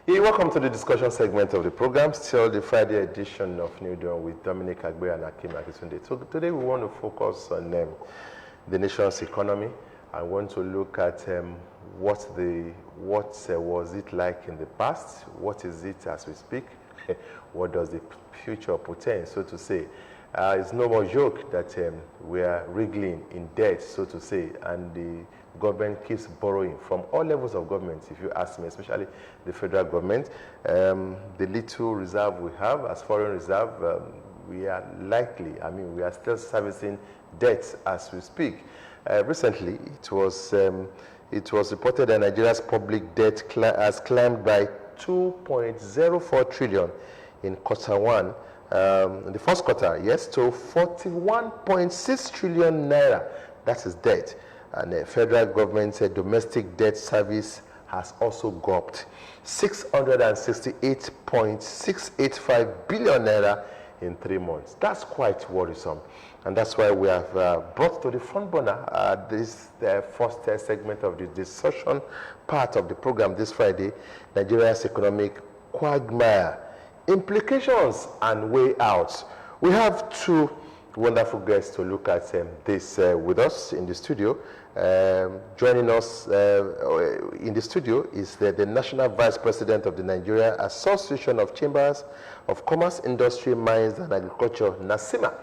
Hey, welcome to the discussion segment of the program, still the Friday edition of New Dawn with Dominic Agbe and IMLICATIONS. So today we want to focus on the nation's economy. I want to look at what was it like in the past, what is it as we speak, what does the future portend, so to say. It's no more joke that we are wriggling in debt, so to say, and the government keeps borrowing from all levels of government, if you ask me, especially the federal government. The little reserve we have as foreign reserve, we are we are still servicing debts as we speak. Recently, it was reported that Nigeria's public debt has climbed by 2.04 trillion in quarter one. In the first quarter, yes, to 41.6 trillion naira. That is debt. And the federal government's domestic debt service has also gulped 668.685 billion naira in 3 months. That's quite worrisome. And that's why we have brought to the front burner this first segment of the discussion part of the program this Friday, Nigeria's economic quagmire, implications and way out. We have two wonderful guests to look at this with us in the studio. Joining us in the studio is the National Vice President of the Nigeria Association of Chambers of Commerce, Industry, Mines and Agriculture, NASIMA,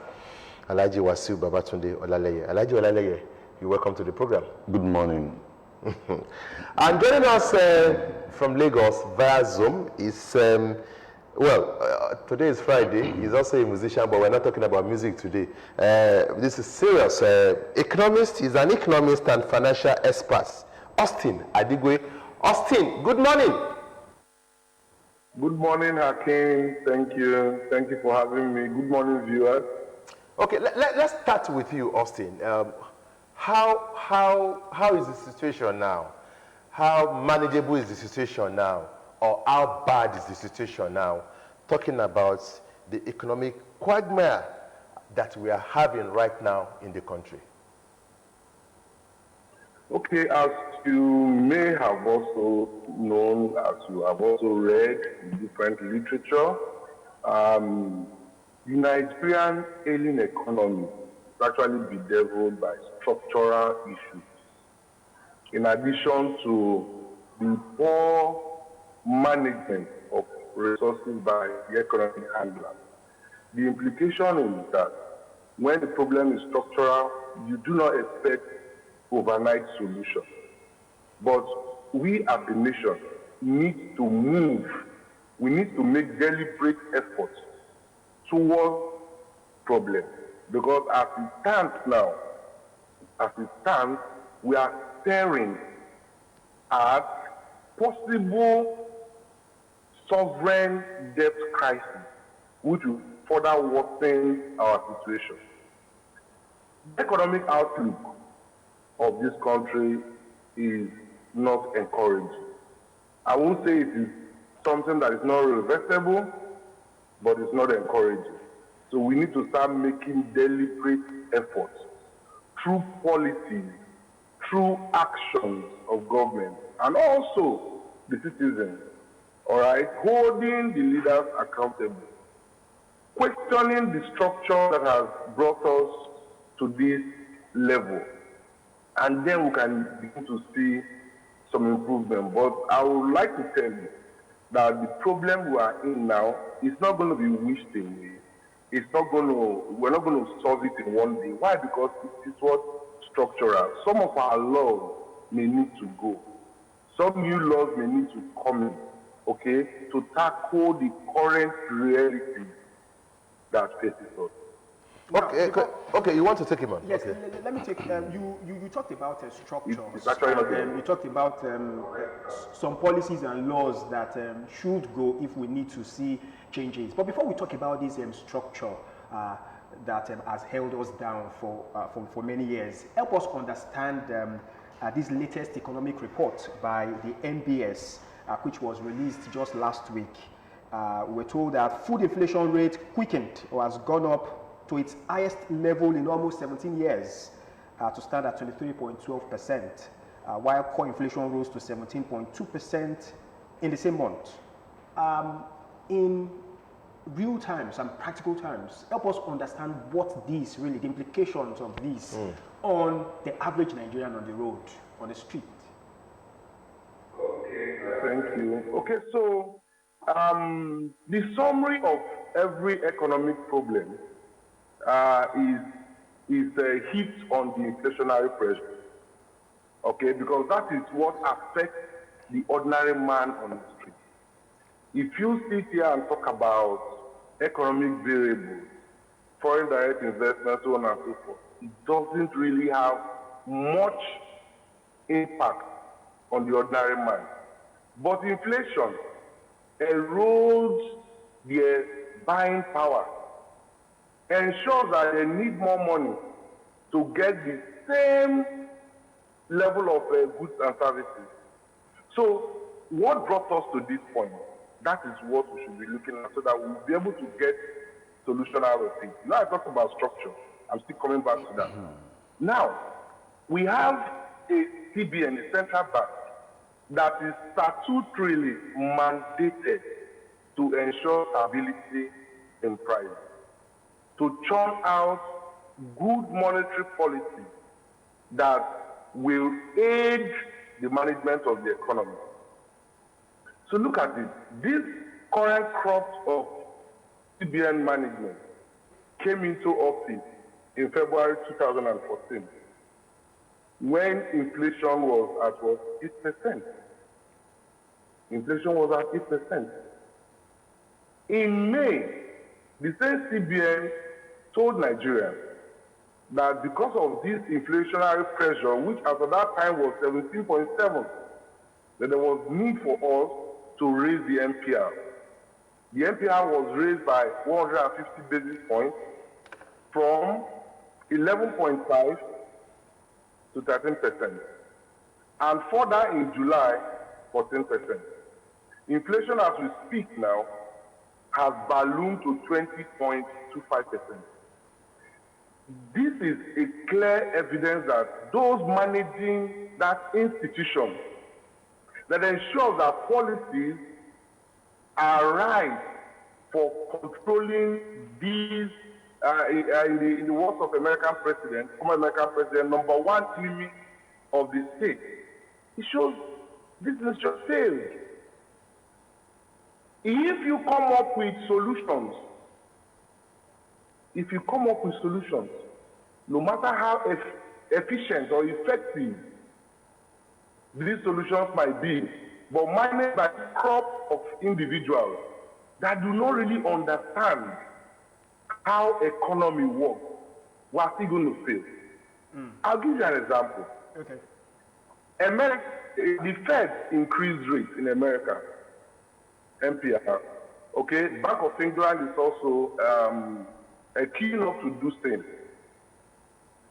Alhaji Wasiu Babatunde Olaleye. Alhaji Olaleye, you're welcome to the program. Good morning. And joining us from Lagos via Zoom is today is Friday. He's also a musician, but we're not talking about music today. This is serious. Economist, he's an economist and financial expert. Austin Adigwe. Austin, good morning. Good morning, Hakeem. Thank you. Thank you for having me. Good morning, viewers. Okay, let's start with you, Austin. How is the situation now? How manageable is the situation now? Or how bad is the situation now? Talking about the economic quagmire that we are having right now in the country. Okay, as you may have also known, as you have also read in different literature, the Nigerian ailing economy is actually bedeviled by structural issues. In addition to the poor management of resources by the economic handlers. The implication is that when the problem is structural, you do not expect overnight solution. But we as a nation need to move. We need to make deliberate efforts towards problem. Because as it stands now, we are staring at possible sovereign debt crisis, which will further worsen our situation. The economic outlook of this country is not encouraging. I won't say it is something that is not reversible, but it's not encouraging. So we need to start making deliberate efforts through policies, through actions of government, and also the citizens. All right, holding the leaders accountable, questioning the structure that has brought us to this level, and then we can begin to see some improvement. But I would like to tell you that the problem we are in now is not going to be wished away. We're not going to solve it in one day. Why? Because it is what structural. Some of our laws may need to go. Some new laws may need to come in. Okay, to tackle the current reality that faces us. Okay, you want to take him on? Yes, okay. Let me take, you talked about structures. It's actually not you talked about some policies and laws that should go if we need to see changes. But before we talk about this structure that has held us down for many years, help us understand this latest economic report by the NBS, which was released just last week. We're told that food inflation rate quickened or has gone up to its highest level in almost 17 years to stand at 23.12%, while core inflation rose to 17.2% in the same month. In real terms and practical terms, help us understand what these really, the implications of these on the average Nigerian on the road, on the street. Okay, thank you. Okay, so the summary of every economic problem is a hit on the inflationary pressure. Okay, because that is what affects the ordinary man on the street. If you sit here and talk about economic variables, foreign direct investment, so on and so forth, it doesn't really have much impact on the ordinary man. But inflation erodes their buying power, ensures that they need more money to get the same level of goods and services. So what brought us to this point? That is what we should be looking at so that we'll be able to get solution out of it. Now I talked about structure. I'm still coming back to that. Now, we have a CBN, a central bank, that is statutorily mandated to ensure stability in price, to churn out good monetary policy that will aid the management of the economy. So look at it. This current crop of CBN management came into office in February 2014 when inflation was at what, 8%. Inflation was at 8%. In May, the same CBN told Nigerians that because of this inflationary pressure, which at that time was 17.7, that there was need for us to raise the MPR. The MPR was raised by 150 basis points from 11.5 to 13%. And further in July, 14%. Inflation as we speak now has ballooned to 20.25%. This is a clear evidence that those managing that institution that ensures that policies are right for controlling these, in the words of American president, former American president, number one enemy of the state. It shows this nation failed. If you come up with solutions, no matter how efficient or effective these solutions might be, but managed by a crop of individuals that do not really understand how economy works, we are still going to fail. I'll give you an example. Okay. The Fed increased rates in America, MPR. Okay, Bank of England is also keen enough to do same.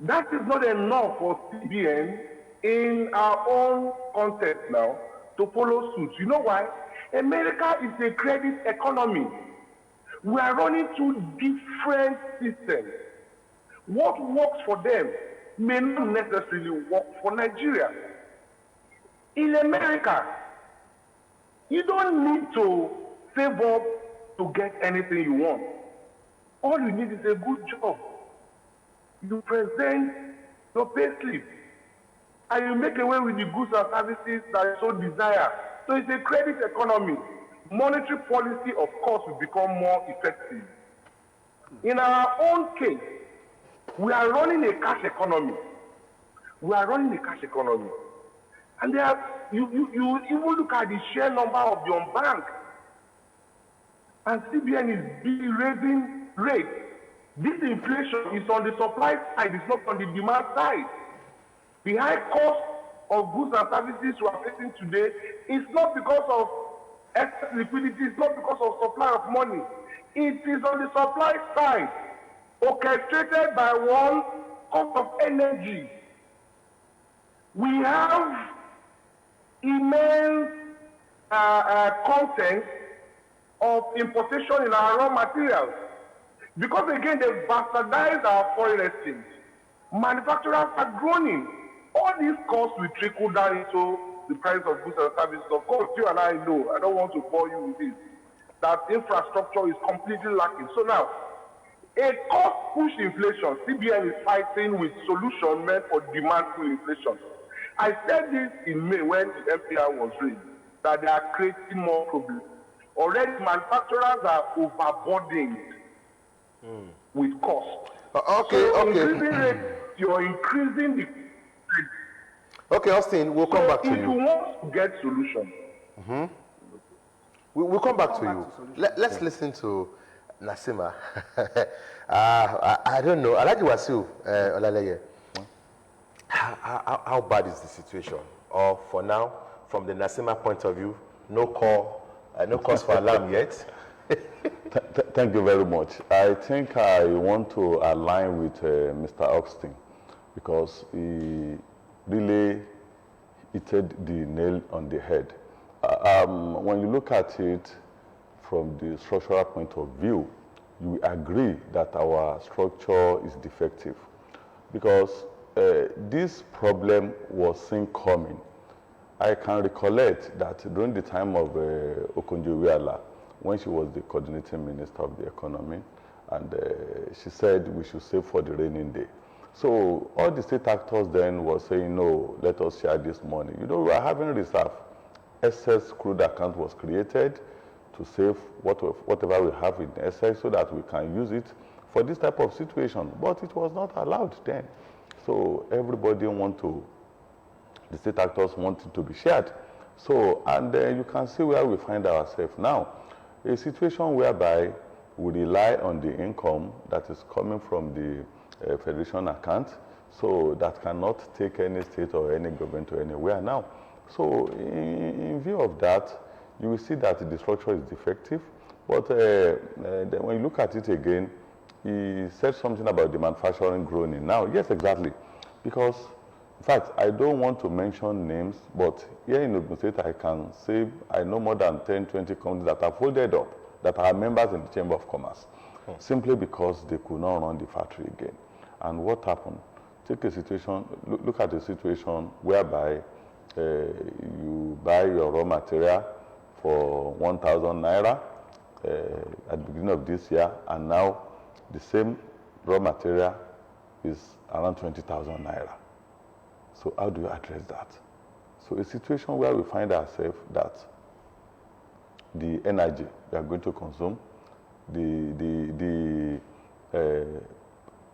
That is not enough for CBN in our own context now to follow suit. You know why? America is a credit economy. We are running two different systems. What works for them may not necessarily work for Nigeria. In America, you don't need to save up to get anything you want. All you need is a good job. You present your pay slip, and you make away with the goods and services that you so desire. So it's a credit economy. Monetary policy, of course, will become more effective. In our own case, we are running a cash economy. And you even look at the share number of your bank, and CBN is raising rates. This inflation is on the supply side, it's not on the demand side. The high cost of goods and services we are facing today is not because of excess liquidity, it's not because of supply of money. It is on the supply side, orchestrated by one cost of energy. We have immense content of importation in our raw materials. Because again, they bastardize our foreign exchange. Manufacturers are groaning. All these costs will trickle down into the price of goods and services. Of course, you and I know, I don't want to bore you with this. that infrastructure is completely lacking. So now, a cost-push inflation, CBN is fighting with solution meant for demand-pull inflation. I said this in May when the MPR was raised, that they are creating more problems. Already, manufacturers are overburdened with cost. Okay, so okay. Increasing rate, you're increasing the. Okay, Austin, we'll come back to If you. you want to get solution, We'll come back to you. Let's listen to Nasima. I don't know. Alhaji Wasiu Olaleye, how bad is the situation? Or for now, from the Nasima point of view, no cause for alarm yet? Thank you very much. I think I want to align with Mr. Austin because he really hit the nail on the head. When you look at it from the structural point of view, you agree that our structure is defective because this problem was seen coming. I can recollect that during the time of Okonjo-Iweala, when she was the coordinating minister of the economy, and she said we should save for the raining day. So all the state actors then were saying, no, let us share this money. You know, we are having reserve. Excess crude account was created to save whatever we have in excess so that we can use it for this type of situation. But it was not allowed then. So everybody the state actors wanted to be shared. So, and you can see where we find ourselves now. A situation whereby we rely on the income that is coming from the federation account, so that cannot take any state or any government to anywhere now. So in view of that, you will see that the structure is defective. But then when you look at it again, he said something about the manufacturing growing now. Yes, exactly. Because, in fact, I don't want to mention names, but here in Ogun State, I can say I know more than 10, 20 companies that have folded up, that are members in the Chamber of Commerce, simply because they could not run the factory again. And what happened? Take a situation, look at a situation whereby you buy your raw material for 1,000 naira at the beginning of this year, and now the same raw material is around 20,000 naira. So how do you address that? So a situation where we find ourselves that the energy we are going to consume, the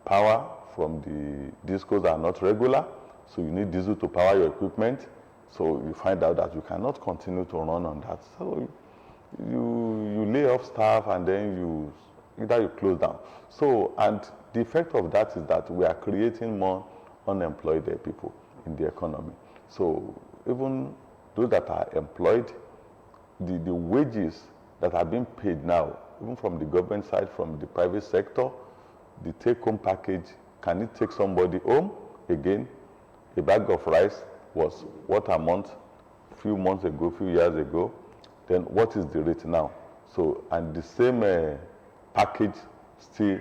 power from the discos are not regular, so you need diesel to power your equipment. So you find out that you cannot continue to run on that. So you lay off staff and then either you close down. So, and the effect of that is that we are creating more unemployed people in the economy. So even those that are employed, the wages that are being paid now, even from the government side, from the private sector, the take-home package, can it take somebody home? Again, a bag of rice was what amount few months ago, few years ago, then what is the rate now? So, and the same package still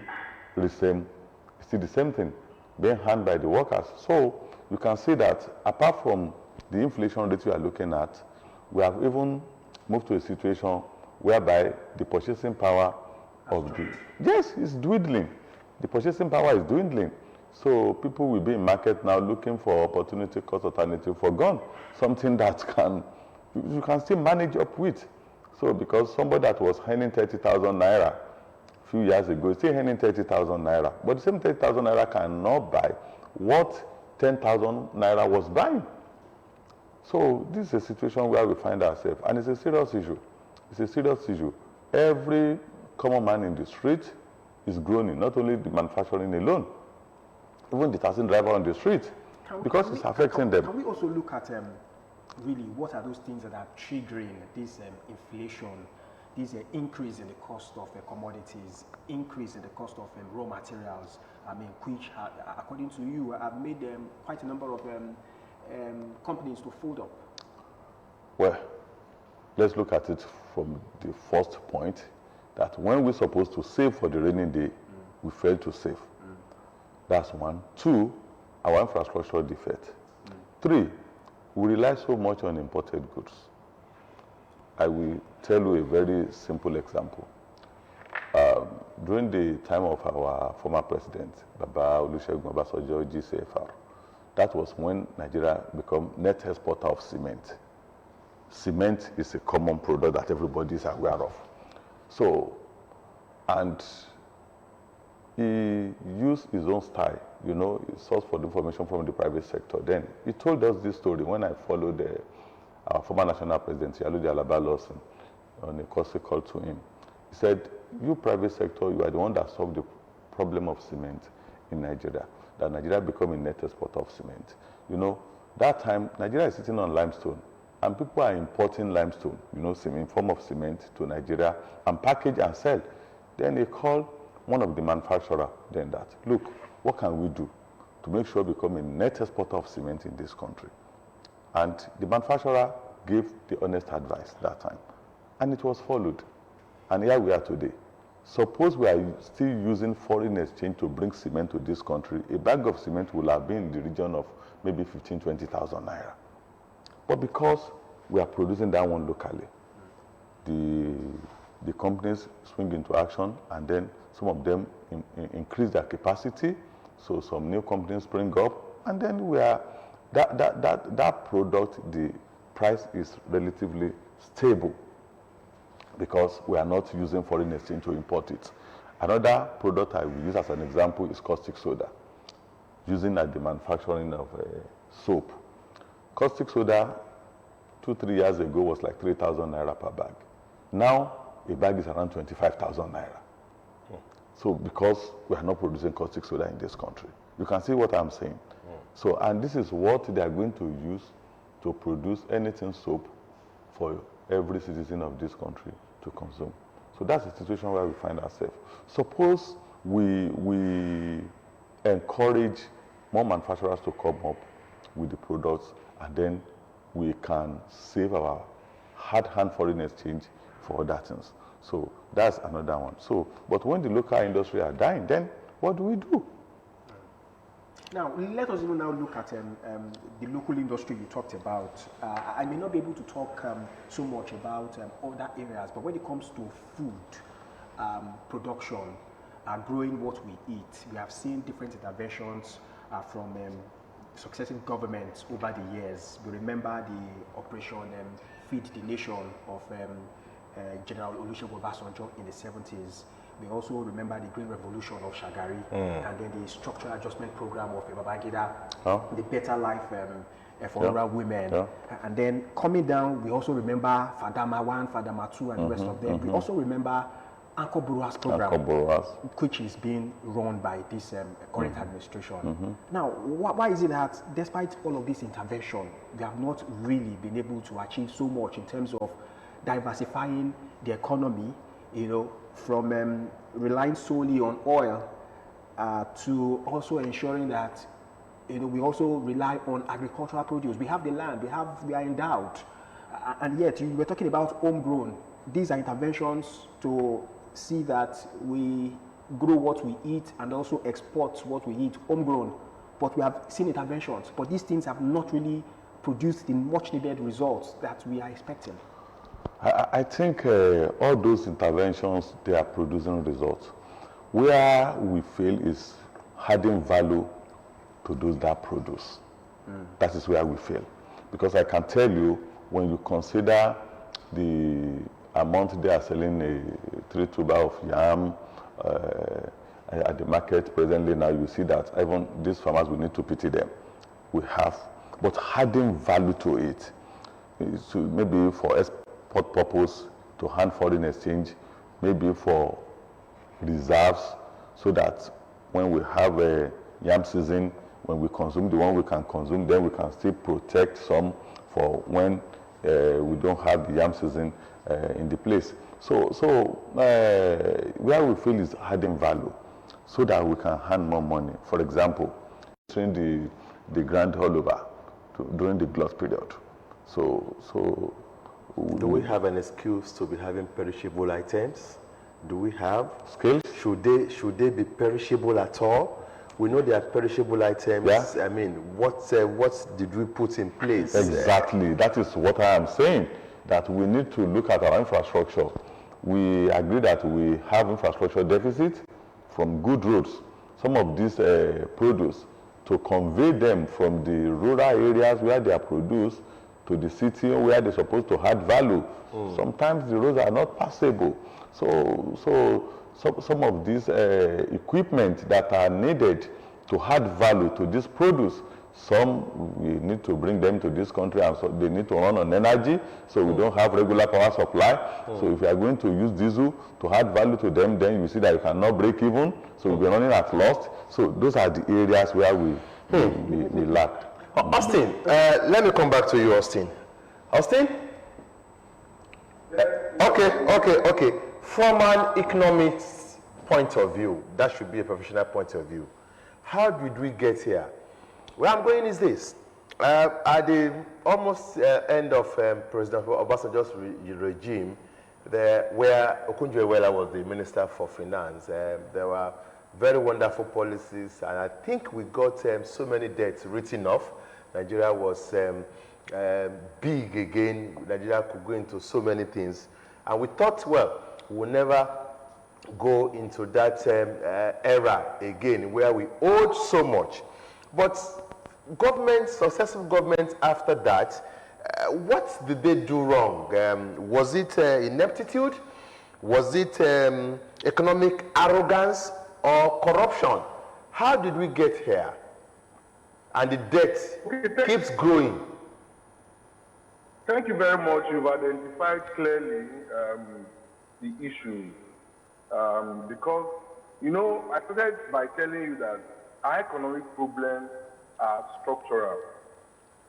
the same thing being handled by the workers. So you can see that apart from the inflation rate we are looking at, we have even moved to a situation whereby the purchasing power is dwindling. The purchasing power is dwindling. So people will be in market now looking for opportunity cost alternative for gun, something that you can still manage up with. So because somebody that was earning 30,000 naira a few years ago is still earning 30,000 naira, but the same 30,000 naira cannot buy what 10,000 naira was buying. So this is a situation where we find ourselves, and it's a serious issue. It's a serious issue. Every common man in the street is groaning, not only the manufacturing alone, even the taxi driver on the street, because it's affecting them. Can we also look at really what are those things that are triggering this inflation, this increase in the cost of commodities, increase in the cost of raw materials, which, according to you, have made quite a number of companies to fold up? Well, let's look at it from the first point, that when we're supposed to save for the rainy day, we fail to save. That's one. Two, our infrastructure defect. Three, we rely so much on imported goods. I will tell you a very simple example. During the time of our former president, Baba Olusegun Obasanjo GCFR, that was when Nigeria became net exporter of cement. Cement is a common product that everybody is aware of. So, and he used his own style, you know, he sourced for the information from the private sector. Then he told us this story when I followed our former national president, Yaludi Alaba Lawson, on a course call to him. He said, you private sector, you are the one that solved the problem of cement in Nigeria, that Nigeria become a net exporter of cement. You know, that time, Nigeria is sitting on limestone, and people are importing limestone, you know, in form of cement to Nigeria, and package and sell. Then they called one of the manufacturer then that, look, what can we do to make sure we become a net exporter of cement in this country? And the manufacturer gave the honest advice that time, and it was followed. And here we are today. Suppose we are still using foreign exchange to bring cement to this country, a bag of cement will have been in the region of maybe 15,000, 20,000 naira. But because we are producing that one locally, the companies swing into action, and then some of them increase their capacity, so some new companies spring up, and then we are, that product, the price is relatively stable, because we are not using foreign exchange to import it. Another product I will use as an example is caustic soda, using at the manufacturing of soap. Caustic soda 2-3 years ago was like 3,000 naira per bag. Now a bag is around 25,000 naira. So because we are not producing caustic soda in this country, you can see what I'm saying. So, and this is what they are going to use to produce anything soap for every citizen of this country to consume. So that's the situation where we find ourselves. Suppose we encourage more manufacturers to come up with the products, and then we can save our hard-hand foreign exchange for other things. So that's another one. So, but when the local industry are dying, then what do we do? Now, let us even now look at the local industry you talked about. I may not be able to talk so much about other areas, but when it comes to food production, growing what we eat, we have seen different interventions from successive governments over the years. We remember the Operation Feed the Nation of General Olusegun Obasanjo in the 70s. We also remember the Green Revolution of Shagari, and then the Structural Adjustment Program of Babangida, the Better Life for rural women. And then coming down, we also remember Fadama 1, Fadama 2, and the rest of them. We also remember Anko Borua's program, which is being run by this current administration. Now, why is it that despite all of this intervention, we have not really been able to achieve so much in terms of diversifying the economy, you know, from relying solely on oil to also ensuring that, you know, we also rely on agricultural produce. We have the land, we are endowed, and yet you were talking about homegrown. These are interventions to see that we grow what we eat and also export what we eat homegrown. But we have seen interventions, but these things have not really produced the much needed results that we are expecting. I think all those interventions, they are producing results. Where we fail is adding value to those that produce. That is where we fail. Because I can tell you, when you consider the amount they are selling a 3 tuber of yam at the market presently now, you see that even these farmers, we need to pity them. We have, but adding value to it, so maybe for export purpose, to hand foreign exchange, maybe for reserves, so that when we have a yam season, when we consume the one we can consume, then we can still protect some for when we don't have the yam season in the place. So where we feel is adding value, so that we can hand more money. For example, during the grand holdover, during the glut period. So do we have an excuse to be having perishable items? Do we have skills? Should they be perishable at all? We know they are perishable items. Yeah. I mean, what did we put in place? Exactly. That is what I am saying. that we need to look at our infrastructure. We agree that we have infrastructure deficit from good roads. Some of these produce, to convey them from the rural areas where they are produced to the city where they're supposed to add value. Sometimes the roads are not passable. So some of these equipment that are needed to add value to this produce, some we need to bring them to this country, and so they need to run on energy, so we don't have regular power supply. So if you are going to use diesel to add value to them, then you see that you cannot break even, so we'll be running at loss. So those are the areas where we lack. Austin, let me come back to you, Austin. Austin? Okay. From an economics point of view, that should be a professional point of view. How did we get here? Where I'm going is this. At the almost end of President Obasanjo's regime, where Okunjo-Iweala was the Minister for Finance, there were very wonderful policies, and I think we got so many debts written off. Nigeria was big again. Nigeria could go into so many things. And we thought, well, we'll never go into that era again where we owed so much. But successive governments after that, what did they do wrong? Was it ineptitude? Was it economic arrogance or corruption? How did we get here? And the debt keeps growing. Thank you very much. You've identified clearly the issue. Because, I started by telling you that our economic problems are structural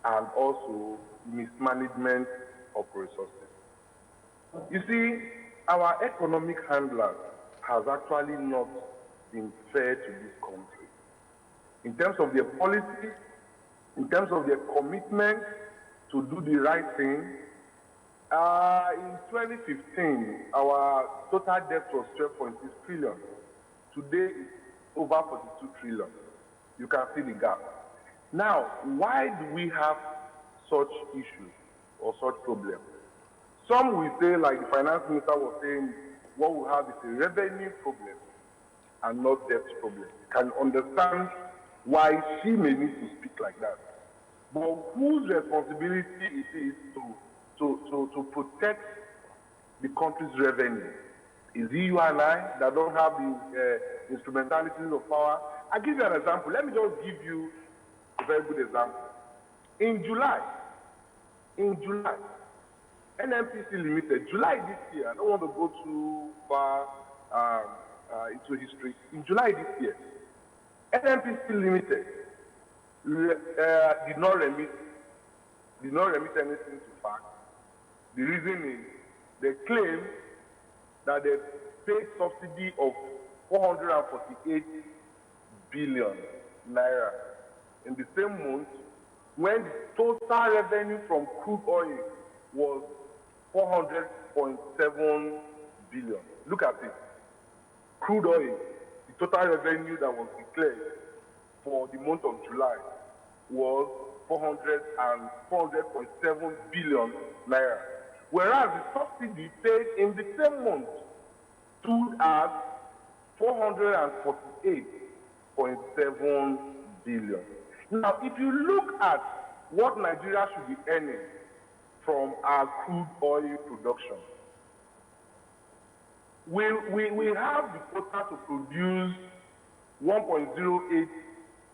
and also mismanagement of resources. You see, our economic handlers has actually not been fair to this country. In terms of their policy, in terms of their commitment to do the right thing. In 2015, our total debt was 12.6 trillion. Today, it's over 42 trillion. You can see the gap. Now, why do we have such issues or such problems? Some will say, like the finance minister was saying, what we have is a revenue problem and not debt problem. You can understand why she may need to speak like that. But whose responsibility it is to protect the country's revenue? Is it you and I that don't have the instrumentalities of power? I'll give you an example. Let me just give you a very good example. In July, NNPC Limited, July this year, I don't want to go too far into history. In July this year, NNPC Limited did not remit anything to FAC. The reason is they claim that they paid subsidy of 448 billion naira in the same month when the total revenue from crude oil was 400.7 billion. Look at it. Crude oil, the total revenue that was declared for the month of July was 400.7 billion naira. Whereas the subsidy paid in the same month stood at 448.7 billion. Now, if you look at what Nigeria should be earning from our crude oil production, we have the quota to produce 1.08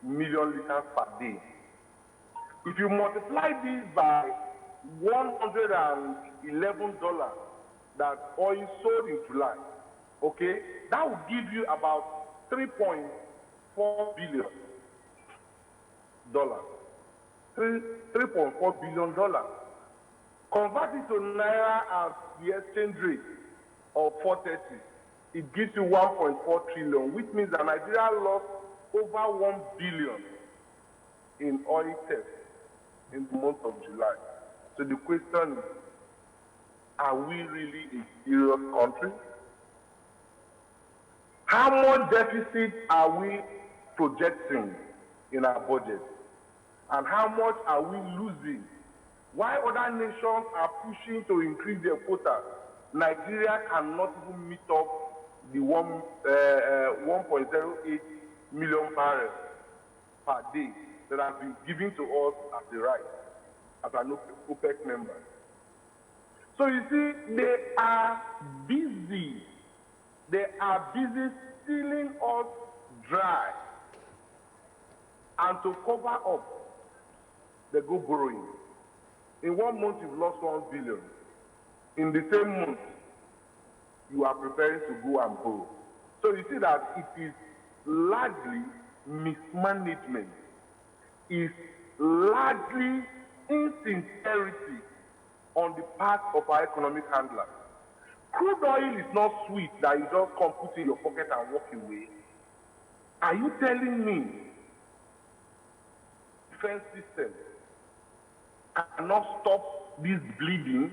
million liters per day. If you multiply this by $111 that oil sold in July, okay, that will give you about $3.4 billion. $3.4 billion. Convert it to naira at the exchange rate of 430, it gives you 1.4 trillion, which means that Nigeria lost over 1 billion in oil theft in the month of July. So the question is, are we really a serious country? How much deficit are we projecting in our budget? And how much are we losing While other nations are pushing to increase their quota, Nigeria cannot even meet up the 1.08 million barrels per day that have been given to us as a right, as an OPEC member. So you see, they are busy. They are busy stealing us dry. And to cover up, they go borrowing. In 1 month, you've lost 1 billion. In the same month, you are preparing to go and borrow. So you see that it is largely mismanagement. It's largely insincerity on the part of our economic handlers. Crude oil is not sweet that you just come put in your pocket and walk away. Are you telling me defense system cannot stop this bleeding?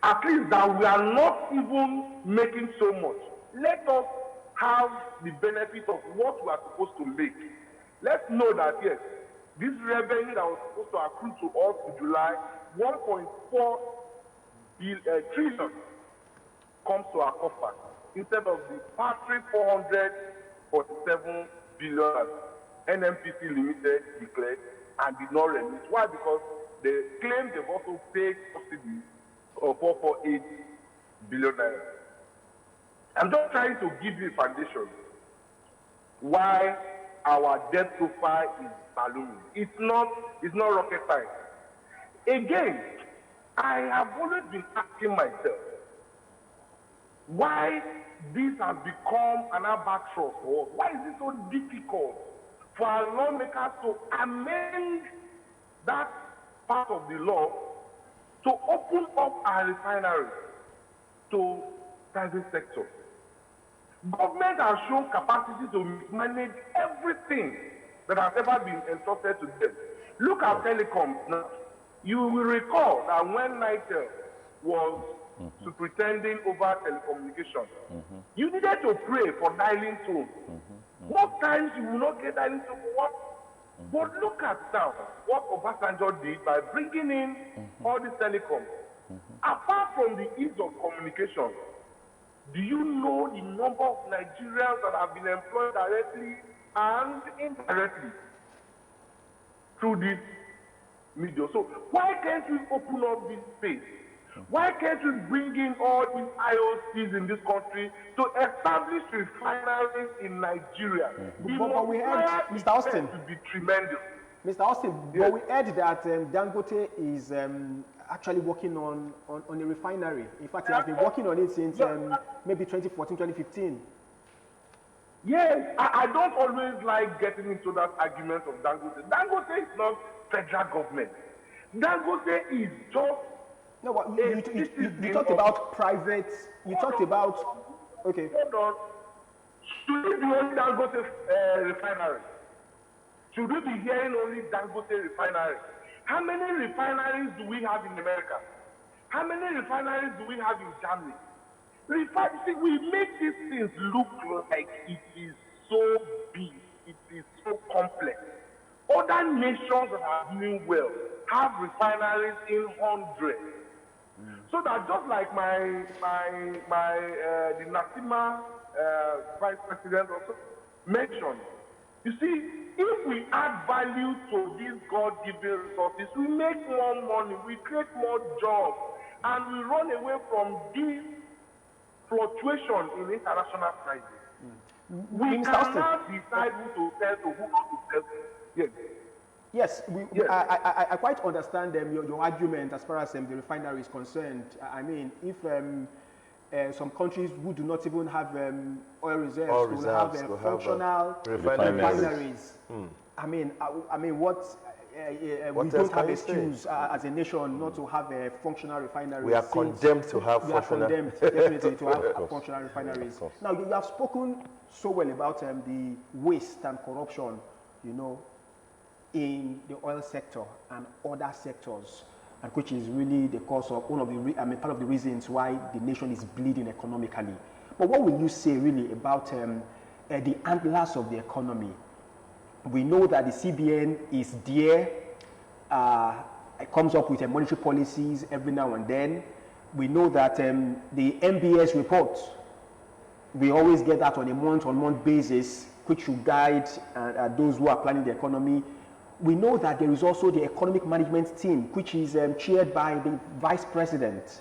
At least that we are not even making so much. Let us have the benefit of what we are supposed to make. Let's know that, yes, this revenue that was supposed to accrue to us in July, 1.4 trillion comes to our coffers instead of the paltry 447 billion NMPC Limited declared and did not release. Why? Because they claim they've also paid subsidies of 448 billion naira. I'm just trying to give you a foundation why our debt profile is ballooning. It's not rocket science. Again, I have always been asking myself why this has become an albatross for us. Why is it so difficult for our lawmakers to amend that part of the law to open up our refineries to private sector? Government has shown capacity to manage everything that has ever been entrusted to them. Look at telecoms now. You will recall that when NITEL was superintending over telecommunication, you needed to pray for dialing tone. Most times you will not get dialing tone for what? But look at now what Obasanjo did by bringing in all these telecoms. Apart from the ease of communication, do you know the number of Nigerians that have been employed directly and indirectly through this media? So why can't we open up this space? Why can't we bring in all these IOCs in this country to establish refineries in Nigeria? But we heard, Mr. Austin, to be tremendous. Mr. Austin, Yes. but we heard that Dangote is actually working on a refinery. In fact, he has been working on it since maybe 2014, 2015. Yes, I don't always like getting into that argument of Dangote. Dangote is not federal government. Dangote is just... No, but you talked about private, you talked about... Okay. Hold on. Should we be only Dangote refinery? Should we be hearing only Dangote refinery? How many refineries do we have in America? How many refineries do we have in Germany? See, we make these things look like it is so big, it is so complex. Other nations that are doing well have refineries in hundreds. So that just like the Nasima vice president also mentioned, you see, if we add value to these God-given resources, we make more money, we create more jobs, and we run away from this fluctuation in international prices. We cannot decide who to sell to, who not to sell to. Yes. Yes, Yes. I quite understand your argument as far as the refinery is concerned. I mean, if some countries who do not even have oil reserves will have functional refineries. I mean, what we don't have excuse as a nation not to have a functional refinery. We are condemned to have functional. We are condemned definitely to have functional refineries. Now, you have spoken so well about the waste and corruption, you know, in the oil sector and other sectors, and which is really the cause of one of the part of the reasons why the nation is bleeding economically. But what will you say really about the handlers of the economy? We know that the CBN is there it comes up with monetary policies every now and then. We know that the MBS reports, we always get that on a month-on-month basis, which should guide those who are planning the economy. We know that there is also the economic management team, which is chaired by the vice president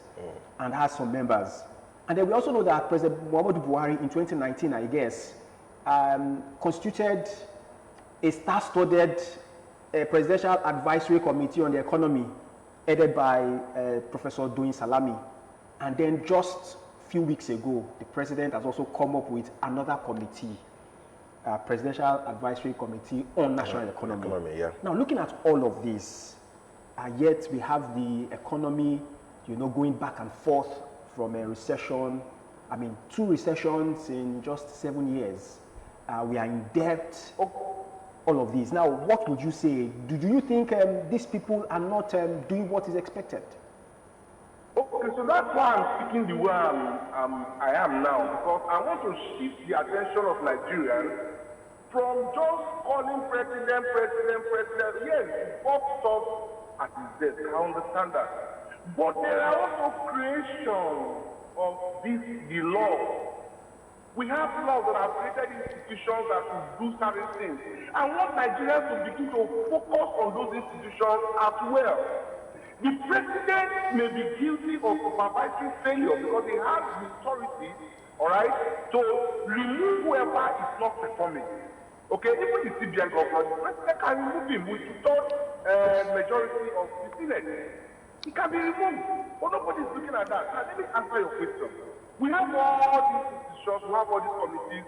and has some members. And then we also know that President Muhammadu Buhari in 2019, I guess, constituted a star-studded presidential advisory committee on the economy, headed by Professor Dawh Salami. And then just a few weeks ago, the president has also come up with another committee, Presidential Advisory Committee on National Economy. Yeah. Now, looking at all of this, yet we have the economy, going back and forth from a recession. I mean, 2 recessions in just 7 years. We are in debt. All of these. Now, what would you say? Do you think these people are not doing what is expected? Okay, so that's why I'm speaking the way I am now, because I want to shift the attention of Nigerians from just calling president. Yes, Bob stops at his desk. I understand that. But there are also creation of the law. We have laws that have created institutions that will do certain things. I want Nigerians to begin to focus on those institutions as well. The president may be guilty of supervisory failure because he has the authority, all right, to remove whoever is not performing. Okay, even the CBN governor, the president can remove him with the majority of the Senate. He can be removed, but nobody's looking at that. Now, let me answer your question. We have all these institutions, we have all these committees,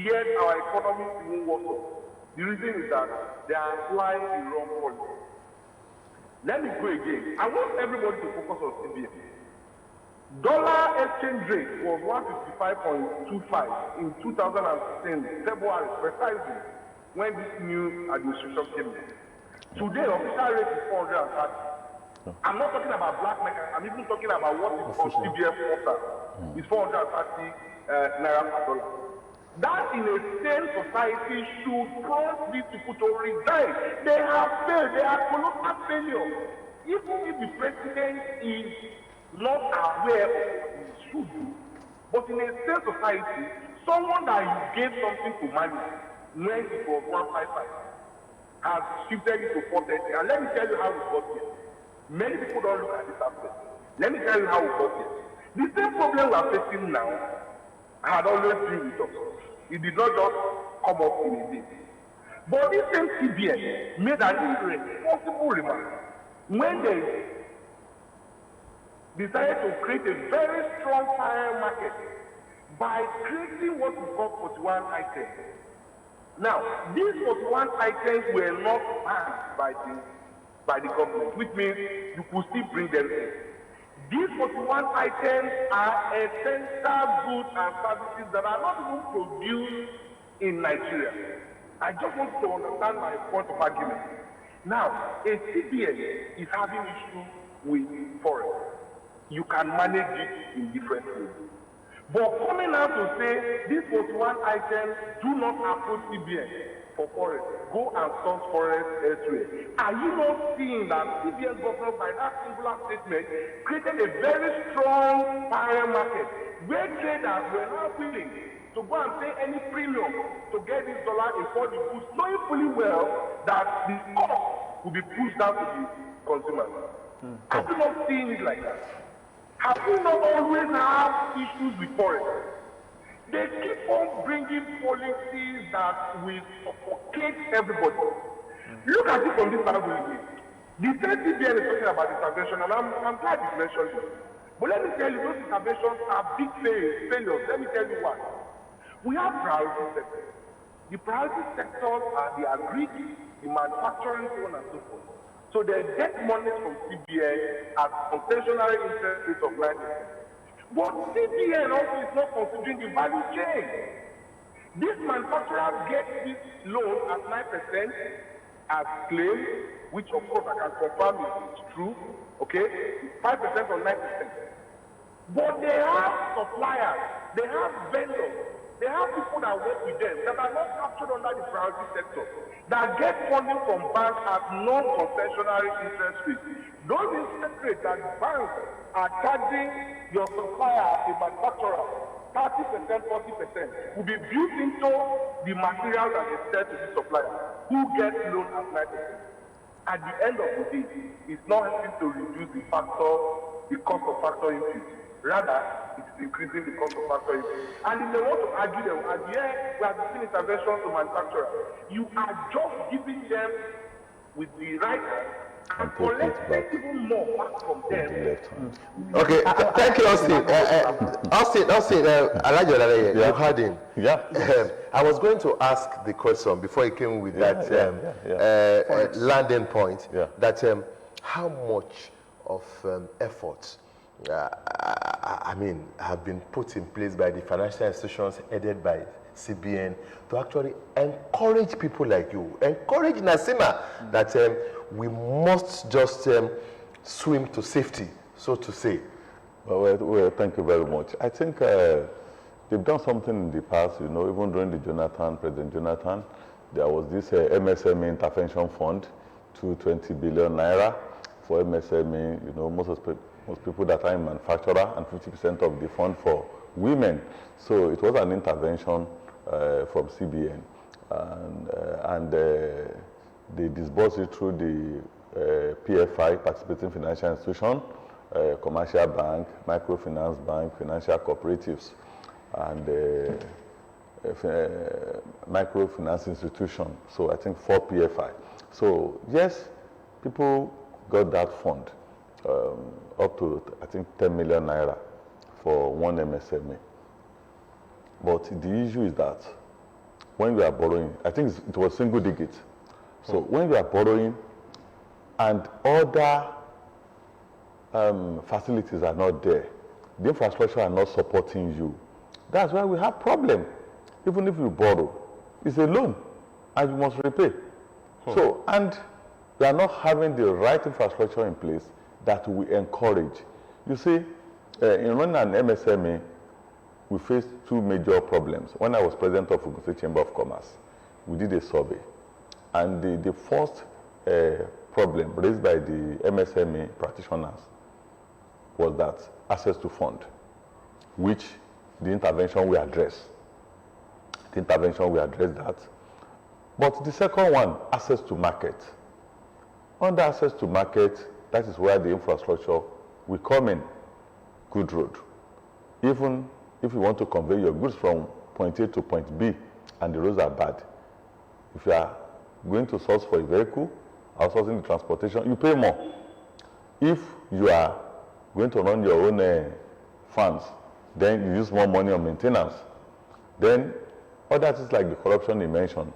yet our economy won't work up. The reason is that they are applying the wrong policy. Let me go again. I want everybody to focus on CBN. Dollar exchange rate was 155.25 in 2016, February, precisely, when this new administration came in. Today, official rate is 430. I'm not talking about black market, I'm even talking about what is called CBN offer. It's 430 naira per dollar. That in a sane society should prompt these people to resign. They have failed, they are colossal failure. Even if the president is not aware of what he should do, but in a sane society, someone that you gave something to manage when it was 155 has shifted it to 430. And let me tell you how it got here. Many people don't look at this aspect. Let me tell you how we got here. The same problem we are facing now had always been with us. It did not just come up in a day. But this same CBN made an irresponsible remark when they decided to create a very strong fire market by creating what we call 41 items. Now, these 41 items were not banned by the government, which means you could still bring them in. These 41 items are essential goods and services that are not even produced in Nigeria. I just want to understand my point of argument. Now, a CBN is having issue with forest. You can manage it in different ways. But coming out to say these 41 items do not approach CBN for forest, go and source forest elsewhere. Are you not seeing that CBN government, by that singular statement, created a very strong fire market where traders were not willing to go and pay any premium to get this dollar in for the goods, knowing fully well that the cost will be pushed down to the consumers? Have you not seen it like that? Have you not always had issues with forest? They keep on bringing policies that will suffocate everybody. Look at it from this angle again. The same CBN is talking about intervention, and I'm glad you mentioned it. But let me tell you, those interventions are big failures. Let me tell you why. We have priority sectors. The priority sectors are the agri, the manufacturing, so on and so forth. So they get money from CBN at concessionary interest rates of 9%. But CBN also is not considering the value chain. These manufacturers get this loan at 9% as claimed, which of course I can confirm is true, okay? 5% or 9%. But they have suppliers, they have vendors, They have people that work with them that are not captured under the priority sector, that get funding from banks at non-concessionary interest rates. Those interest rates that banks are charging your supplier, a manufacturer, 30%, 40%, will be built into the material that they sell to the supplier, who gets loan at 9%. At the end of the day, it's not helping to reduce the cost of factor input. Rather, it's increasing the cost of factor input. And if they want to argue them, at the end, we are doing intervention to manufacturers. You are just giving them with the right and collecting even more back from them. Okay, thank you, Austin. Austin, Elijah, you heard him. Yeah. I was going to ask the question before he came with that landing point, that how much of effort have been put in place by the financial institutions headed by CBN to actually encourage people like you, encourage Nasima that we must just swim to safety, so to say. Well, thank you very much. I think they've done something in the past, even during the President Jonathan, there was this MSME intervention fund, 220 billion naira for MSME, most people that are in manufacturer, and 50% of the fund for women. So it was an intervention from CBN, and they disbursed it through the PFI, Participating Financial Institution, commercial bank, microfinance bank, financial cooperatives, and microfinance institution. So I think 4 PFI. So yes, people got that fund up to I think 10 million naira for one MSME. But the issue is that when you are borrowing, I think it was single digit. So when you are borrowing and other facilities are not there, the infrastructure are not supporting you, that's why we have problem. Even if you borrow, it's a loan and you must repay. So, and we are not having the right infrastructure in place that we encourage. You see, in running an MSME, we faced 2 major problems. When I was president of Ogun State Chamber of Commerce, we did a survey. And the first problem raised by the MSME practitioners was that access to fund, which the intervention will address. The intervention will address that. But the second one, access to market. Under access to market, that is where the infrastructure will come in. Good road. Even if you want to convey your goods from point A to point B and the roads are bad, if you are going to source for a vehicle, outsourcing the transportation, you pay more. If you are going to run your own funds, then you use more money on maintenance. Then other things like the corruption you mentioned.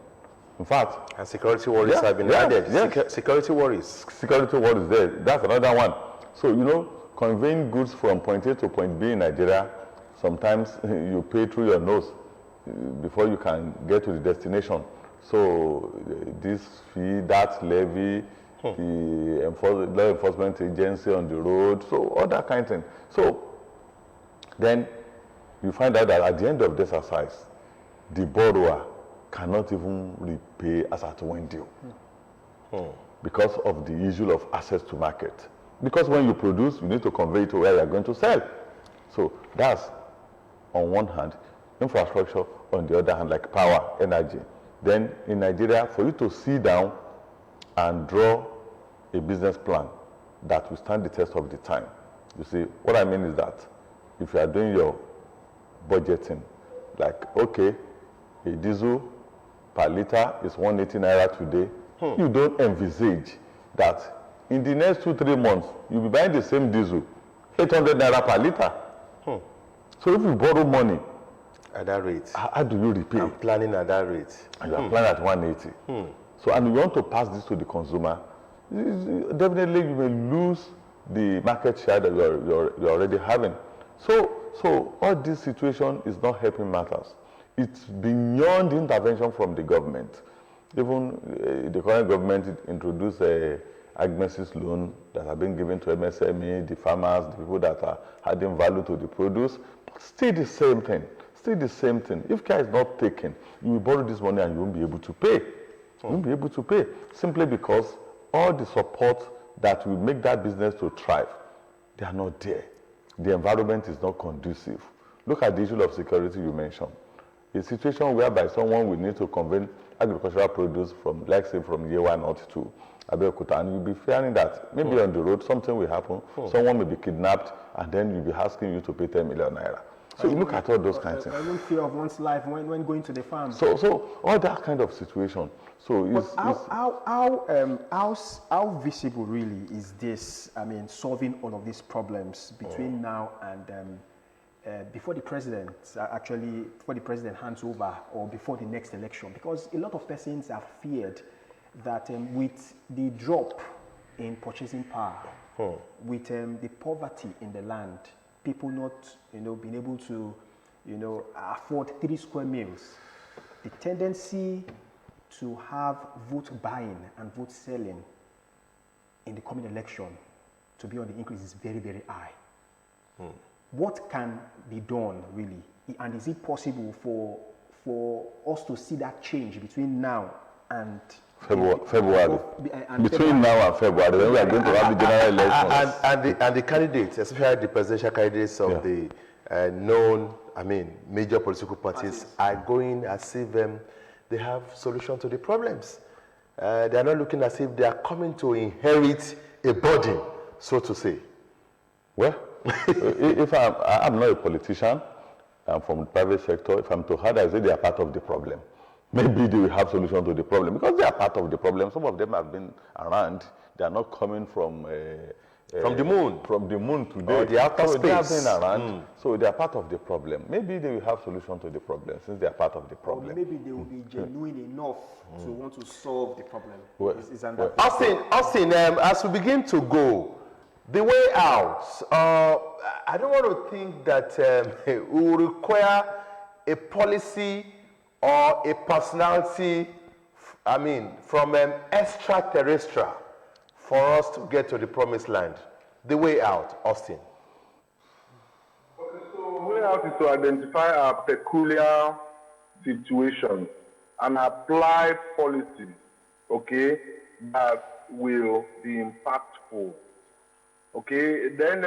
In fact, and security worries have been added. Yes. Security worries. Security worries there. That's another one. So, conveying goods from point A to point B in Nigeria, sometimes you pay through your nose before you can get to the destination. So this fee, that levy, the law enforcement agency on the road, so all that kind of thing. So then you find out that at the end of this exercise, the borrower cannot even repay as at when due because of the issue of access to market. Because when you produce, you need to convey it to where you are going to sell. So that's on one hand, infrastructure on the other hand, like power, energy. Then in Nigeria, for you to sit down and draw a business plan that will stand the test of the time. You see, what I mean is that if you are doing your budgeting, like, okay, a diesel per liter is 180 naira today, you don't envisage that in the next 2-3 months, you'll be buying the same diesel, 800 naira per liter. So if you borrow money, at that rate, how do you repay? I'm planning at that rate. And you are planning at 180. So, and you want to pass this to the consumer, definitely you may lose the market share that you're already having. So all this situation is not helping matters. It's beyond intervention from the government. Even the current government introduced a agribusiness loan that have been given to MSME, the farmers, the people that are adding value to the produce. But still the same thing. still the same thing. If care is not taken, you will borrow this money and you won't be able to pay. You won't be able to pay simply because all the support that will make that business to thrive, they are not there. The environment is not conducive. Look at the issue of security you mentioned. A situation whereby someone will need to convey agricultural produce from, like say, from Yewa North to Abeokuta, and you'll be fearing that maybe on the road something will happen, someone may be kidnapped, and then you'll be asking you to pay 10 million naira. So you look at all those kinds of things. Even fear of one's life when going to the farm. So all that kind of situation. So how visible really is this? I mean, solving all of these problems between now and before the president hands over, or before the next election? Because a lot of persons have feared that with the drop in purchasing power, with the poverty in the land, people not being able to afford 3 square meals, the tendency to have vote buying and vote selling in the coming election to be on the increase is very, very high. What can be done really, and is it possible for us to see that change between now and February? Between now and February, when we are going to have the general elections. And the candidates, especially the presidential candidates of the known, major political parties, are going as if they have solution to the problems. They are not looking as if they are coming to inherit a burden, so to say. Well, if I'm not a politician, I'm from the private sector. If I'm to hard, I say they are part of the problem. Maybe they will have solution to the problem because they are part of the problem. Some of them have been around. They are not coming from the moon. From the moon today. Or the outer space. They have been around. So they are part of the problem. Maybe they will have solution to the problem since they are part of the problem. Or maybe they will be genuine enough to want to solve the problem. Austin, as we begin to go, the way out, I don't want to think that we will require a policy or a personality, from extraterrestrial for us to get to the promised land. The way out, Austin. Okay, so the way out is to identify our peculiar situation and apply policies, okay, that will be impactful. Okay, then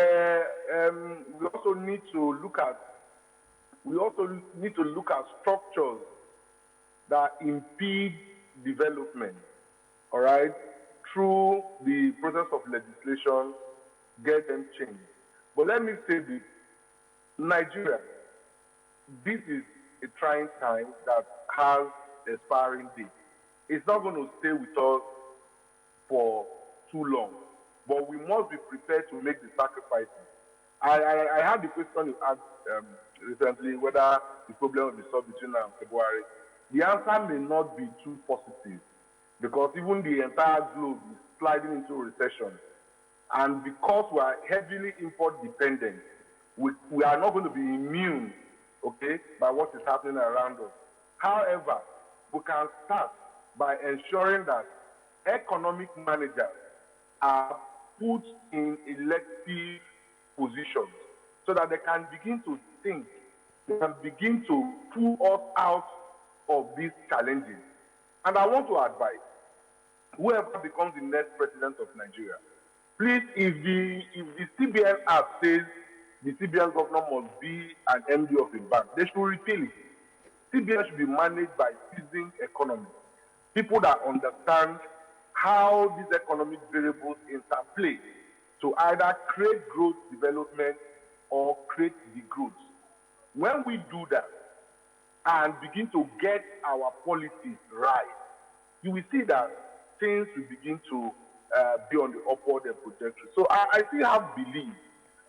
we also need to look at structures that impede development, all right, through the process of legislation, get them changed. But let me say this, Nigeria, this is a trying time that has expiring date. It's not going to stay with us for too long, but we must be prepared to make the sacrifices. I had the question you asked recently, whether the problem will be solved between now and February. The answer may not be too positive, because even the entire globe is sliding into recession. And because we are heavily import dependent, we are not going to be immune, okay, by what is happening around us. However, we can start by ensuring that economic managers are put in elective positions so that they can begin to think, they can begin to pull us out of these challenges. And I want to advise whoever becomes the next president of Nigeria, please, if the CBN Act says the CBN governor must be an MD of a bank, they should repeal it. CBN should be managed by seasoned economists, people that understand how these economic variables interplay to either create growth development or create degrowth. When we do that and begin to get our policies right, you will see that things will begin to be on the upward trajectory. So I still have belief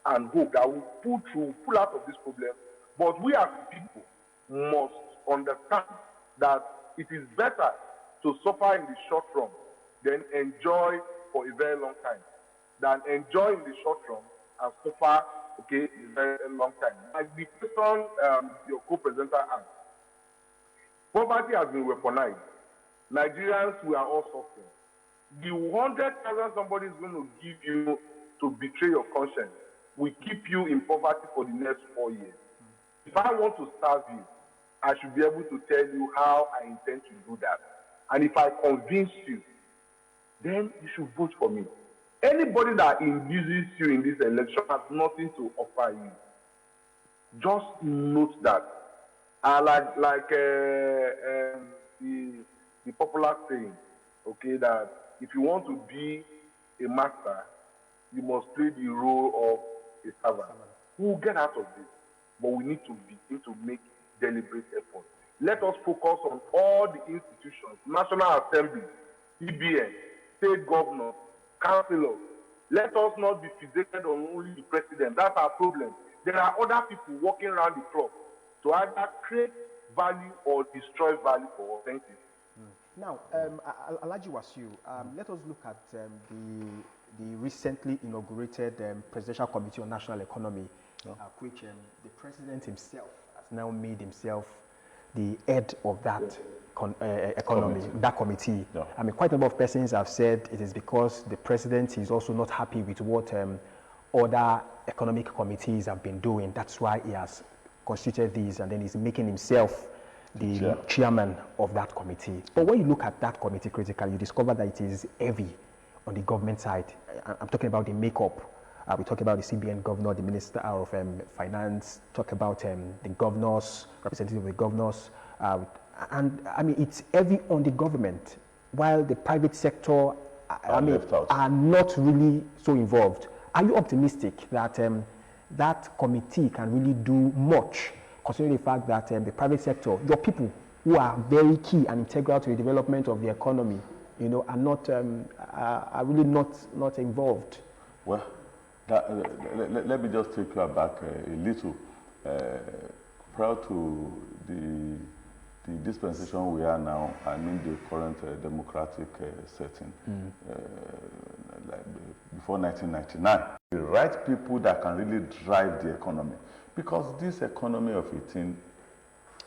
and hope that we'll pull out of this problem. But we as people must understand that it is better to suffer in the short run than enjoy for a very long time, than enjoy in the short run and suffer, okay, in a very long time. Like the question your co-presenter asked, poverty has been weaponized. Nigerians, we are all suffering. The 100,000 somebody is going to give you to betray your conscience will keep you in poverty for the next 4 years. If I want to serve you, I should be able to tell you how I intend to do that. And if I convince you, then you should vote for me. Anybody that induces you in this election has nothing to offer you. Just note that. Like the popular saying, okay, that if you want to be a master, you must play the role of a servant. We'll get out of this, but we need to begin to make deliberate effort. Let us focus on all the institutions, National Assembly, EBN, state governors, councillors. Let us not be fixated on only the president. That's our problem. There are other people walking around the clock to either create value or destroy value for authenticity. Now, Alhaji Wasiu, let us look at the recently inaugurated Presidential Committee on National Economy, which the president himself has now made himself the head of that that committee. Yeah. I mean, quite a number of persons have said it is because the president is also not happy with what other economic committees have been doing. That's why he has constituted these, and then he's making himself the chairman of that committee. But when you look at that committee critically, you discover that it is heavy on the government side. I'm talking about the makeup. We talk about the CBN governor, the Minister of Finance, talk about the governors, representative of the governors. And I mean, it's heavy on the government, while the private sector are not really so involved. Are you optimistic that that committee can really do much, considering the fact that the private sector, your people who are very key and integral to the development of the economy, you know, are not are really not involved? Well, let me just take you back a little. Prior to the dispensation we are now, I mean the current democratic setting, like before 1999, the right people that can really drive the economy. Because this economy of 18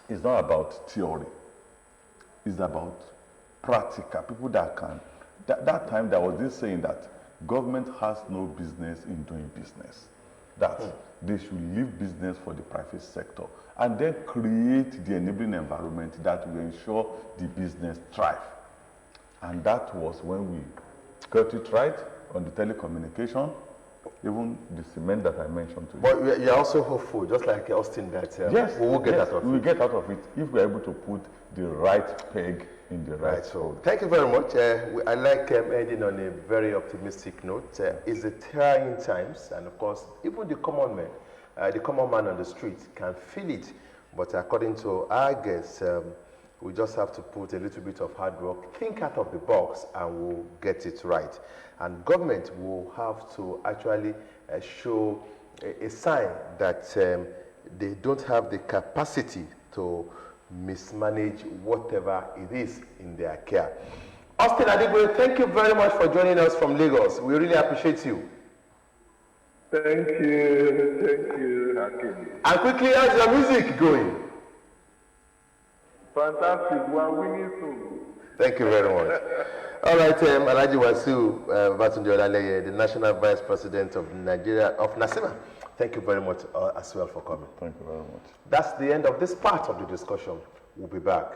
is not about theory, it's about practical, people that can. That time there was this saying that government has no business in doing business, that they should leave business for the private sector and then create the enabling environment that will ensure the business thrive. And that was when we got it right on the telecommunication, even the cement that I mentioned to you. But you're also hopeful, just like Austin, that yes, we will get out of it. We will get out of it if we're able to put the right peg in the right hole. Thank you very much. I like ending on a very optimistic note. It's a trying times, and of course, even the common man on the street can feel it. But according to our guests, we just have to put a little bit of hard work, think out of the box, and we'll get it right. And government will have to actually show a sign that they don't have the capacity to mismanage whatever it is in their care. Austin Adigwe, thank you very much for joining us from Lagos. We really appreciate you. Thank you, Hakim. And quickly, how's your music going? Fantastic, we are winning soon. Thank you very much. All right, Alhaji Wasiu Batunde Olaleye, the National Vice President of Nigeria, of NASIMA. Thank you very much as well for coming. Thank you very much. That's the end of this part of the discussion. We'll be back.